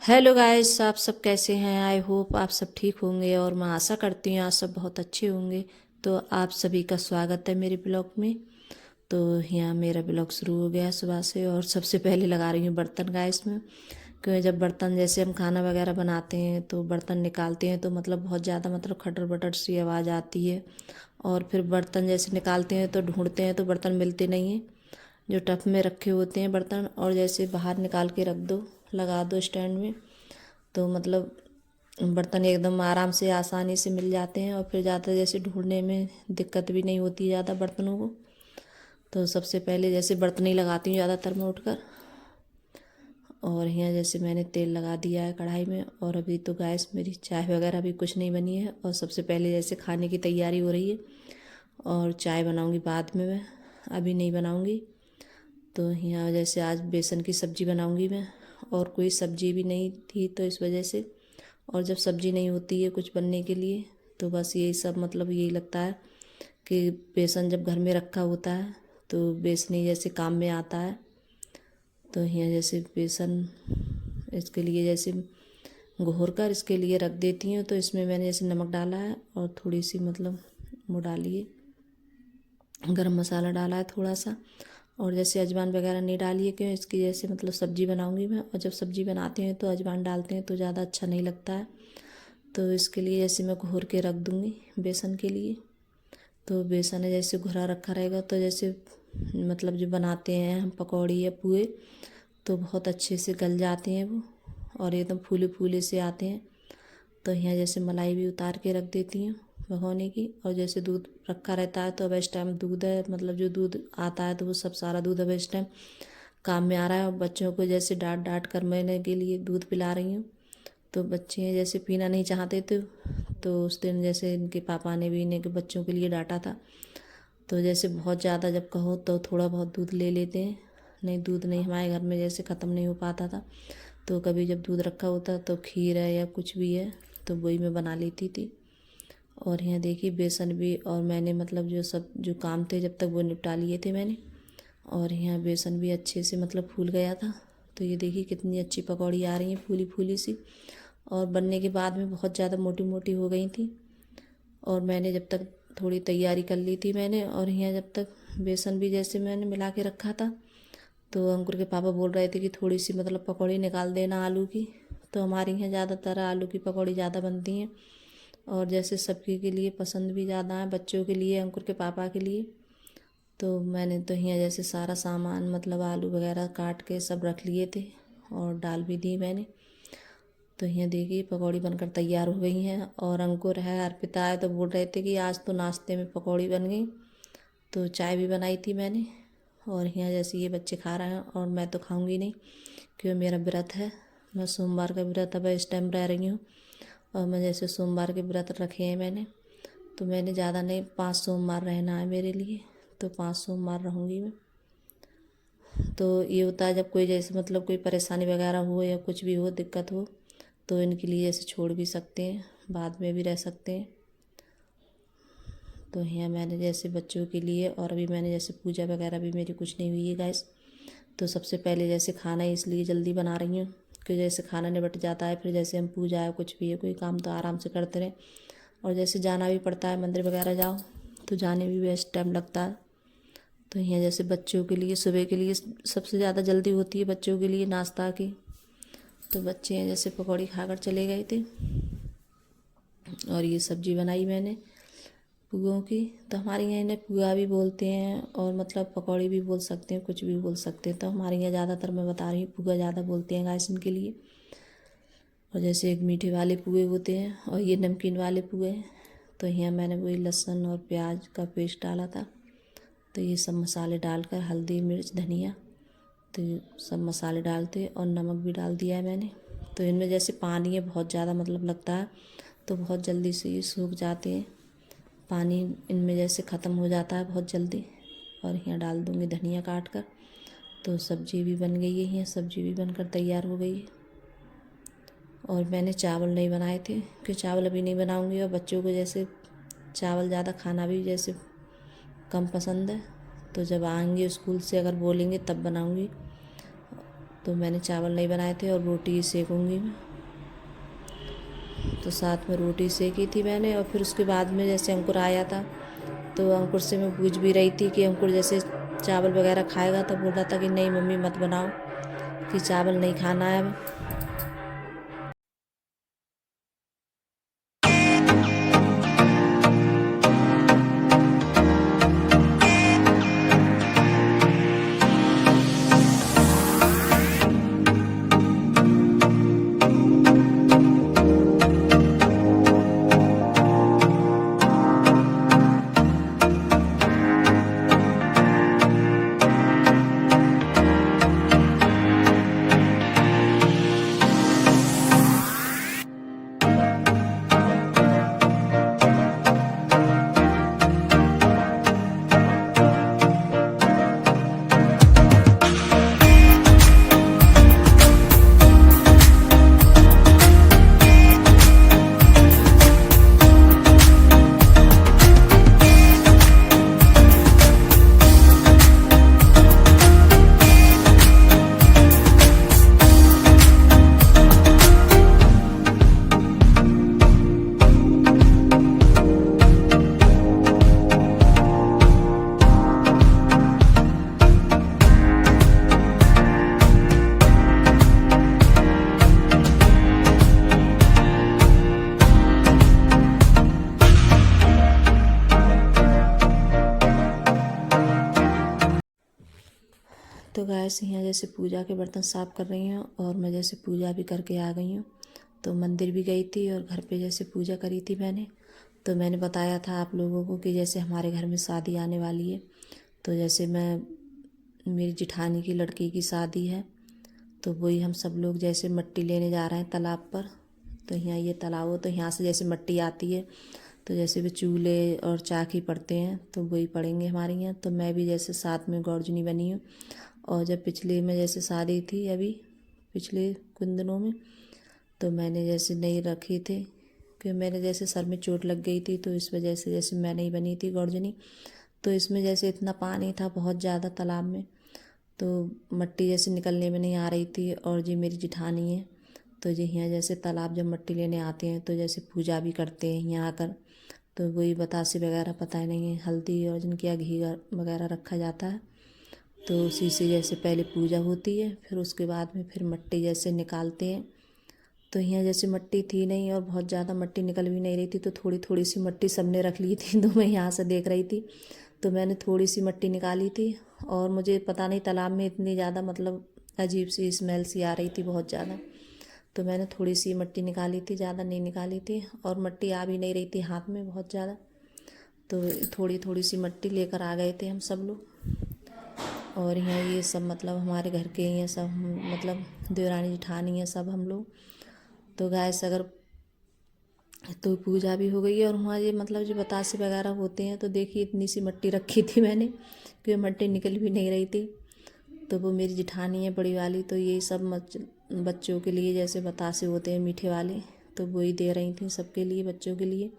Hello guys, आप सब कैसे हैं। आई होप आप सब ठीक होंगे और मैं आशा करती हूँ आप सब बहुत अच्छे होंगे। तो आप सभी का स्वागत है मेरे ब्लॉग में। तो यहाँ मेरा ब्लॉग शुरू हो गया है सुबह से। और सबसे पहले लगा रही हूँ बर्तन गाइस में, क्योंकि जब बर्तन जैसे हम खाना वगैरह बनाते हैं तो बर्तन निकालते हैं तो मतलब बहुत ज़्यादा मतलब खटर बटर सी आवाज़ आती है। और फिर बर्तन जैसे निकालते हैं तो ढूंढते हैं तो बर्तन मिलते नहीं हैं, जो टब में रखे होते हैं बर्तन। और जैसे बाहर निकाल के रख दो, लगा दो स्टैंड में, तो मतलब बर्तन एकदम आराम से आसानी से मिल जाते हैं। और फिर ज़्यादा जैसे ढूंढने में दिक्कत भी नहीं होती ज़्यादा बर्तनों को। तो सबसे पहले जैसे बर्तन ही लगाती हूँ ज़्यादातर मैं उठकर। और यहाँ जैसे मैंने तेल लगा दिया है कढ़ाई में, और अभी तो गैस मेरी चाय वगैरह भी कुछ नहीं बनी है। और सबसे पहले जैसे खाने की तैयारी हो रही है, और चाय बनाऊँगी बाद में, मैं अभी नहीं बनाऊँगी। तो यहाँ जैसे आज बेसन की सब्ज़ी बनाऊँगी मैं, और कोई सब्ज़ी भी नहीं थी तो इस वजह से। और जब सब्ज़ी नहीं होती है कुछ बनने के लिए तो बस यही सब मतलब यही लगता है कि बेसन जब घर में रखा होता है तो बेसन ही जैसे काम में आता है। तो यहाँ जैसे बेसन इसके लिए जैसे घोर कर इसके लिए रख देती हूँ। तो इसमें मैंने जैसे नमक डाला है और थोड़ी सी मतलब वो डाली है, गरम मसाला डाला है थोड़ा सा। और जैसे अजवाइन वगैरह नहीं डाली है, क्यों इसकी जैसे मतलब सब्ज़ी बनाऊंगी मैं, और जब सब्ज़ी बनाते हैं तो अजवाइन डालते हैं तो ज़्यादा अच्छा नहीं लगता है। तो इसके लिए जैसे मैं घोर के रख दूँगी बेसन के लिए। तो बेसन है जैसे घुरा रखा रहेगा तो जैसे मतलब जो बनाते हैं हम पकौड़ी या पुए, तो बहुत अच्छे से गल जाते हैं वो, और एकदम फूले फूले से आते हैं। तो यहाँ जैसे मलाई भी उतार के रख देती हूँ भगोने की। और जैसे दूध रखा रहता है तो अब इस टाइम दूध है, मतलब जो दूध आता है तो वो सब सारा दूध अब इस टाइम काम में आ रहा है। और बच्चों को जैसे डांट डांट कर मैंने के लिए दूध पिला रही हूँ। तो बच्चे जैसे पीना नहीं चाहते थे, तो उस दिन जैसे इनके पापा ने भी इन्हें के बच्चों के लिए डांटा था। तो जैसे बहुत ज़्यादा जब कहो तो थोड़ा बहुत दूध ले लेते हैं। नहीं, दूध नहीं हमारे घर में जैसे ख़त्म नहीं हो पाता था, तो कभी जब दूध रखा होता तो खीर है या कुछ भी है तो वही मैं बना लेती थी। और यहाँ देखिए बेसन भी, और मैंने मतलब जो सब जो काम थे जब तक वो निपटा लिए थे मैंने। और यहाँ बेसन भी अच्छे से मतलब फूल गया था। तो ये देखिए कितनी अच्छी पकौड़ी आ रही हैं फूली फूली सी। और बनने के बाद में बहुत ज़्यादा मोटी मोटी हो गई थी। और मैंने जब तक थोड़ी तैयारी कर ली थी मैंने, और यहाँ जब तक बेसन भी जैसे मैंने मिला के रखा था, तो अंकुर के पापा बोल रहे थे कि थोड़ी सी मतलब पकौड़ी निकाल देना आलू की। तो हमारे यहाँ ज़्यादातर आलू की पकौड़ी ज़्यादा बनती हैं, और जैसे सबके के लिए पसंद भी ज़्यादा है, बच्चों के लिए, अंकुर के पापा के लिए। तो मैंने तो यहाँ जैसे सारा सामान मतलब आलू वगैरह काट के सब रख लिए थे, और डाल भी दी मैंने। तो यहाँ देखिए पकौड़ी बनकर तैयार हो गई हैं। और अंकुर है, अर्पिता है, तो बोल रहे थे कि आज तो नाश्ते में पकौड़ी बन गई। तो चाय भी बनाई थी मैंने। और यहाँ जैसे ये बच्चे खा रहे हैं, और मैं तो खाऊंगी नहीं क्योंकि मेरा व्रत है। मैं सोमवार का व्रत अब इस टाइम रह रही हूँ। और मैं जैसे सोमवार के व्रत रखे हैं मैंने, तो मैंने ज़्यादा नहीं, 5 सोमवार रहना है मेरे लिए। तो 5 सोमवार रहूँगी मैं। तो ये होता है जब कोई जैसे मतलब कोई परेशानी वगैरह हो या कुछ भी हो, दिक्कत हो, तो इनके लिए जैसे छोड़ भी सकते हैं, बाद में भी रह सकते हैं। तो यहाँ मैंने जैसे बच्चों के लिए, और अभी मैंने जैसे पूजा वगैरह भी मेरी कुछ नहीं हुई है गैस। तो सबसे पहले जैसे खाना इसलिए जल्दी बना रही हूँ कि जैसे खाना निपट जाता है, फिर जैसे हम पूजा है कुछ भी है कोई काम तो आराम से करते रहें। और जैसे जाना भी पड़ता है मंदिर वगैरह जाओ, तो जाने भी बेस्ट टाइम लगता है। तो यहाँ जैसे बच्चों के लिए सुबह के लिए सबसे ज़्यादा जल्दी होती है बच्चों के लिए नाश्ता की। तो बच्चे हैं जैसे पकौड़ी खाकर चले गए थे। और ये सब्ज़ी बनाई मैंने पुआ की। तो हमारे यहाँ इन्हें पुआ भी बोलते हैं, और मतलब पकौड़ी भी बोल सकते हैं, कुछ भी बोल सकते हैं। तो हमारे यहाँ ज़्यादातर मैं बता रही हूँ पुआ ज़्यादा बोलते हैं गाइस इनके लिए। और जैसे एक मीठे वाले पुए होते हैं और ये नमकीन वाले पुए हैं। तो यहाँ मैंने वही लहसुन और प्याज का पेस्ट डाला था। तो ये सब मसाले डालकर हल्दी मिर्च धनिया, तो ये सब मसाले डालते, और नमक भी डाल दिया है मैंने। तो इनमें जैसे पानी है बहुत ज़्यादा मतलब लगता है, तो बहुत जल्दी से ये सूख जाते हैं। पानी इनमें जैसे ख़त्म हो जाता है बहुत जल्दी। और यहाँ डाल दूँगी धनिया काट कर। तो सब्ज़ी भी बन गई है, यहाँ सब्ज़ी भी बनकर तैयार हो गई है। और मैंने चावल नहीं बनाए थे कि चावल अभी नहीं बनाऊँगी। और बच्चों को जैसे चावल ज़्यादा खाना भी जैसे कम पसंद है, तो जब आएंगे स्कूल से अगर बोलेंगे तब बनाऊँगी। तो मैंने चावल नहीं बनाए थे और रोटी सेकूँगी मैं। तो साथ में रोटी सेकी थी मैंने। और फिर उसके बाद में जैसे अंकुर आया था तो अंकुर से मैं पूछ भी रही थी कि अंकुर जैसे चावल वगैरह खाएगा, तब बोल रहा था कि नहीं मम्मी मत बनाओ, कि चावल नहीं खाना है अब। तो गैस यहाँ जैसे पूजा के बर्तन साफ़ कर रही हूँ और मैं जैसे पूजा भी करके आ गई हूँ। तो मंदिर भी गई थी और घर पे जैसे पूजा करी थी मैंने। तो मैंने बताया था आप लोगों को कि जैसे हमारे घर में शादी आने वाली है। तो जैसे मेरी जिठानी की लड़की की शादी है, तो वही हम सब लोग जैसे मिट्टी लेने जा रहे हैं तालाब पर। तो यहाँ ये तालाब हो, तो यहाँ से जैसे मिट्टी आती है, तो जैसे भी चूल्हे और चाकी पड़ते हैं तो वही पड़ेंगे हमारे यहाँ। तो मैं भी जैसे साथ में गौरजनी बनी हूँ। और जब पिछले में जैसे शादी थी अभी पिछले कुछ दिनों में, तो मैंने जैसे नहीं रखी थी कि मेरे जैसे सर में चोट लग गई थी, तो इस वजह से जैसे मैं नहीं बनी थी गौरजनी। तो इसमें जैसे इतना पानी था बहुत ज़्यादा तालाब में, तो मिट्टी जैसे निकलने में नहीं आ रही थी। और जी मेरी जिठानी है, तो जी यहाँ जैसे तालाब जब मिट्टी लेने आते हैं तो जैसे पूजा भी करते हैं यहाँ आकर। तो वही बतासे वगैरह पता ही नहीं है, हल्दी और जिनके यहाँ घी वगैरह रखा जाता है, तो उसी से जैसे पहले पूजा होती है, फिर उसके बाद में फिर मिट्टी जैसे निकालते हैं। तो यहाँ जैसे मिट्टी थी नहीं और बहुत ज़्यादा मिट्टी निकल भी नहीं रही थी, तो थोड़ी थोड़ी सी मिट्टी सबने रख ली थी। तो मैं यहाँ से देख रही थी, तो मैंने थोड़ी सी मिट्टी निकाली थी। और मुझे पता नहीं तालाब में इतनी ज़्यादा मतलब अजीब सी स्मेल सी आ रही थी बहुत ज़्यादा, तो मैंने थोड़ी सी मिट्टी निकाली थी, ज़्यादा नहीं निकाली थी। और मिट्टी आ भी नहीं रही थी हाथ में बहुत ज़्यादा, तो थोड़ी थोड़ी सी मिट्टी लेकर आ गए थे हम सब लोग। और यहाँ ये सब मतलब हमारे घर के ये सब मतलब देवरानी जिठानी है सब हम लोग। तो गैस अगर तो पूजा भी हो गई है। और वहाँ ये मतलब जो बतासे वगैरह होते हैं, तो देखिए इतनी सी मिट्टी रखी थी मैंने कि मिट्टी निकल भी नहीं रही थी। तो वो मेरी जिठानी है बड़ी वाली, तो ये सब बच्चों के लिए जैसे बतासे होते हैं मीठे वाले, तो वही दे रही थी सबके लिए बच्चों के लिए।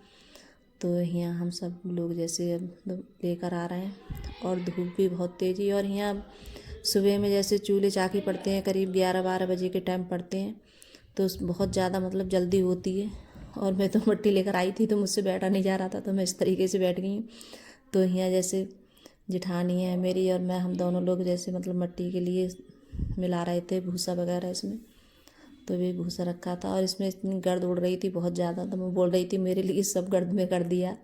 तो यहाँ हम सब लोग जैसे अब लेकर आ रहे हैं। और धूप भी बहुत तेज़ है। और यहाँ सुबह में जैसे चूल्हे चाकी पड़ते हैं करीब 11-12 बजे के टाइम पड़ते हैं, तो बहुत ज़्यादा मतलब जल्दी होती है। और मैं तो मिट्टी लेकर आई थी तो मुझसे बैठा नहीं जा रहा था, तो मैं इस तरीके से बैठ गई हूँ। तो यहाँ जैसे जिठानी है मेरी और मैं, हम दोनों लोग जैसे मतलब मिट्टी के लिए मिला रहे थे भूसा वगैरह इसमें। तो भी भूसा रखा था और इसमें इतनी गर्द उड़ रही थी बहुत ज़्यादा, तो मैं बोल रही थी मेरे लिए सब गर्द में कर दिया।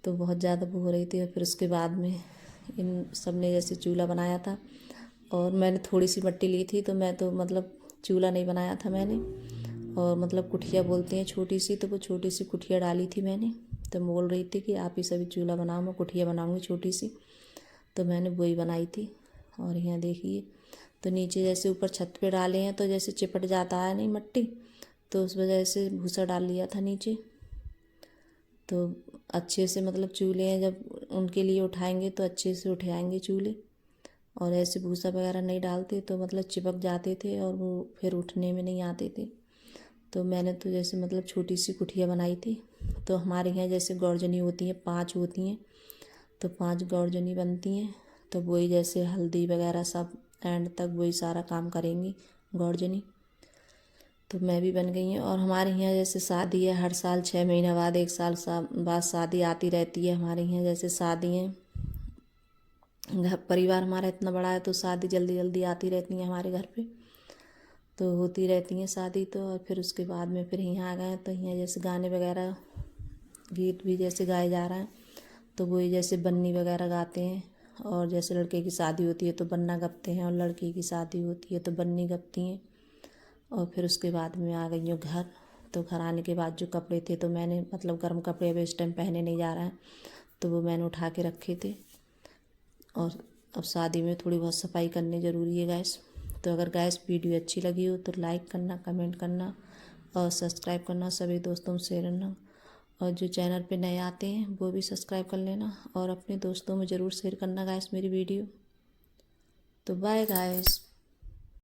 तो बहुत ज़्यादा वो हो रही थी। और फिर उसके बाद में इन सब ने जैसे चूल्हा बनाया था, और मैंने थोड़ी सी मिट्टी ली थी, तो मैं तो मतलब चूल्हा नहीं बनाया था मैंने। और मतलब कुठिया बोलते हैं छोटी सी, तो वो छोटी सी कुठिया डाली थी मैंने। तो मैं बोल रही थी कि आप ही सभी चूल्हा बनाओ, मैं कुठिया बनाऊँगी छोटी सी। तो मैंने वही बनाई थी। और यहाँ देखिए, तो नीचे जैसे ऊपर छत पे डाले हैं तो जैसे चिपट जाता है नहीं मिट्टी, तो उस वजह से भूसा डाल लिया था नीचे। तो अच्छे से मतलब चूल्हे हैं जब उनके लिए उठाएंगे तो अच्छे से उठाएंगे चूल्हे। और ऐसे भूसा वगैरह नहीं डालते तो मतलब चिपक जाते थे और वो फिर उठने में नहीं आते थे। तो मैंने तो जैसे मतलब छोटी सी कुठिया बनाई थी। तो हमारे यहाँ जैसे गौरजनी होती हैं 5 होती हैं, तो 5 गौरजनी बनती हैं। तो वही जैसे हल्दी वगैरह सब एंड तक वही सारा काम करेंगी गौरजनी। तो मैं भी बन गई हूँ। और हमारे यहाँ जैसे शादी है, हर साल 6 महीना बाद, 1 साल बाद शादी आती रहती है हमारे यहाँ। जैसे शादी है, घर परिवार हमारा इतना बड़ा है तो शादी जल्दी जल्दी आती रहती है हमारे घर पे, तो होती रहती हैं शादी। तो और फिर उसके बाद में फिर यहाँ आ गए, तो यहाँ जैसे गाने वगैरह गीत भी जैसे गाए जा रहे हैं, तो वही जैसे बन्नी वगैरह गाते हैं। और जैसे लड़के की शादी होती है तो बन्ना गपते हैं, और लड़की की शादी होती है तो बन्नी गपती हैं। और फिर उसके बाद में आ गई हूँ घर। तो घर आने के बाद जो कपड़े थे, तो मैंने मतलब गर्म कपड़े अब इस टाइम पहने नहीं जा रहे हैं, तो वो मैंने उठा के रखे थे। और अब शादी में थोड़ी बहुत सफाई करनी ज़रूरी है गैस। तो अगर गैस वीडियो अच्छी लगी हो तो लाइक करना, कमेंट करना और सब्सक्राइब करना, सभी दोस्तों में शेयर करना। और जो चैनल पे नए आते हैं वो भी सब्सक्राइब कर लेना और अपने दोस्तों में ज़रूर शेयर करना गैस मेरी वीडियो। तो बाय गाइस।